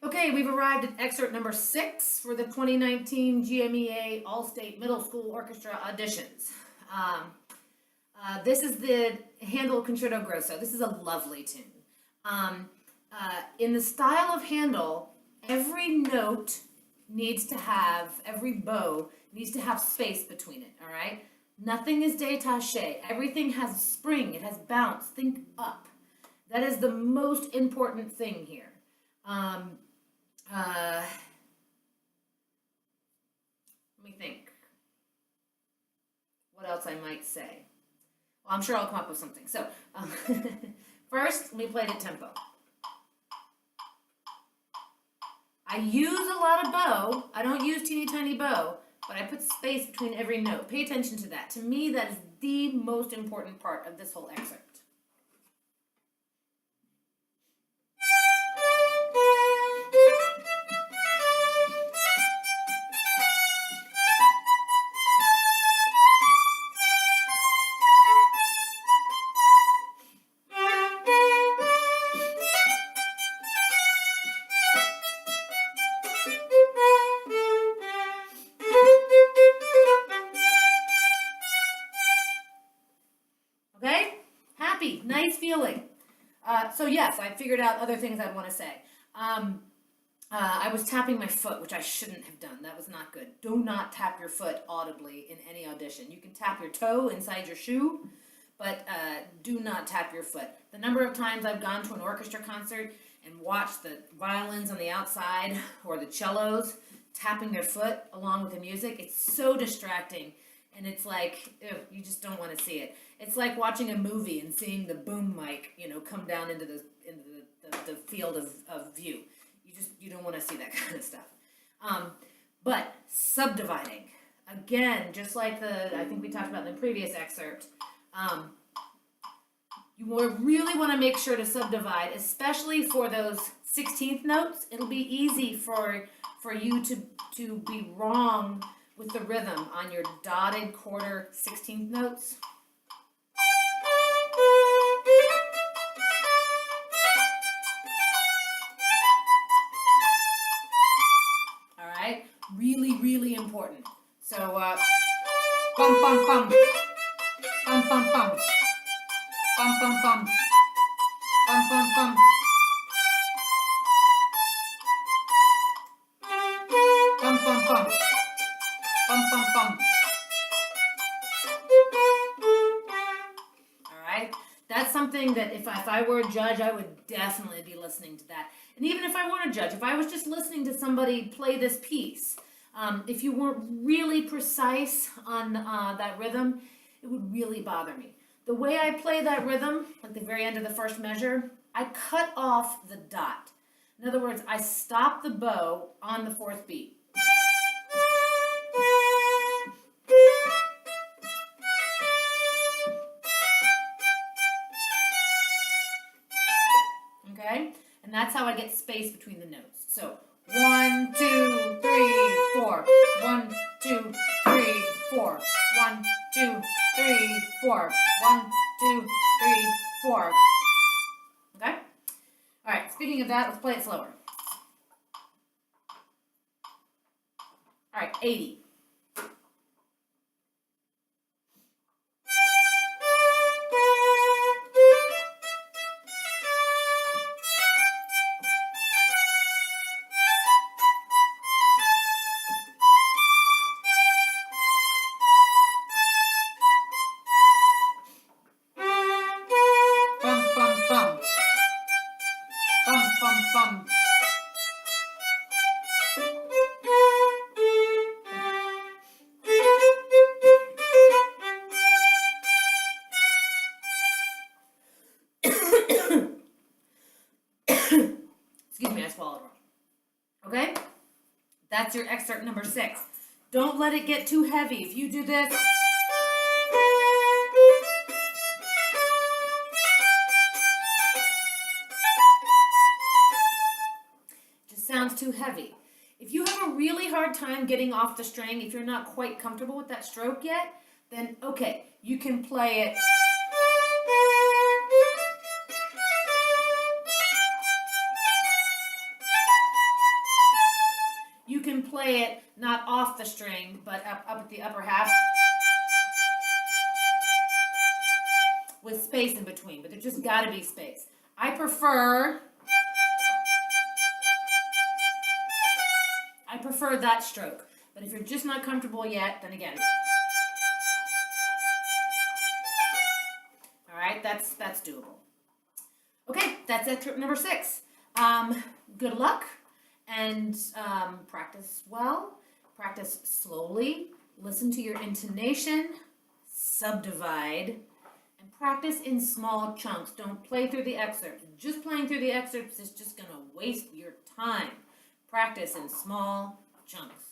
Okay, we've arrived at excerpt number 6 for the 2019 GMEA All-State Middle School Orchestra auditions. This is the Handel Concerto Grosso. This is a lovely tune. In the style of Handel, every note needs to have, every bow needs to have space between it, all right? Nothing is détaché. Everything has spring, it has bounce. Think up. That is the most important thing here. Let me think what else I might say. Well, I'm sure I'll come up with something. So, first, let me play the tempo. I use a lot of bow. I don't use teeny tiny bow, but I put space between every note. Pay attention to that. To me, that is the most important part of this whole excerpt. Okay? Happy, nice feeling. So yes, I figured out other things I want to say. I was tapping my foot, which I shouldn't have done. That was not good. Do not tap your foot audibly in any audition. You can tap your toe inside your shoe, but do not tap your foot. The number of times I've gone to an orchestra concert and watched the violins on the outside or the cellos tapping their foot along with the music, it's so distracting. And it's like, ew, you just don't want to see it. It's like watching a movie and seeing the boom mic, come down into the field of view. You don't want to see that kind of stuff. But subdividing, again, just like I think we talked about in the previous excerpt, you really want to make sure to subdivide, especially for those 16th notes. It'll be easy for you to be wrong with the rhythm on your dotted quarter 16th notes. All right, really, really important. So, bum, bum, bum, bum, bum, bum, bum, bum, bum, bum, bum, bum. Bum, bum, bum. Bum, bum, bum. All right, that's something that if I were a judge, I would definitely be listening to that. And even if I weren't a judge, if I was just listening to somebody play this piece, if you weren't really precise on that rhythm, it would really bother me. The way I play that rhythm, at the very end of the first measure, I cut off the dot. In other words, I stop the bow on the fourth beat. Okay? And that's how I get space between the notes. So 1, 2, 3, 4. 1, 2, 3, 4. 1, 2, 3, 4. 1, 2, 3, 4. Okay? All right, speaking of that, let's play it slower. All right, 80. Bum, bum, bum. Bum, bum, bum. Excuse me, I swallowed wrong. Okay? That's your excerpt number 6. Don't let it get too heavy. If you do this, it just sounds too heavy. If you have a really hard time getting off the string, if you're not quite comfortable with that stroke yet, then okay, you can play it. play it not off the string, but up at the upper half with space in between, but there just got to be space. I prefer that stroke, but if you're just not comfortable yet, then again. All right, that's doable. Okay, that's excerpt number 6. Good luck, and practice well, practice slowly, listen to your intonation, subdivide, and practice in small chunks. Don't play through the excerpts. Just playing through the excerpts is just going to waste your time. Practice in small chunks.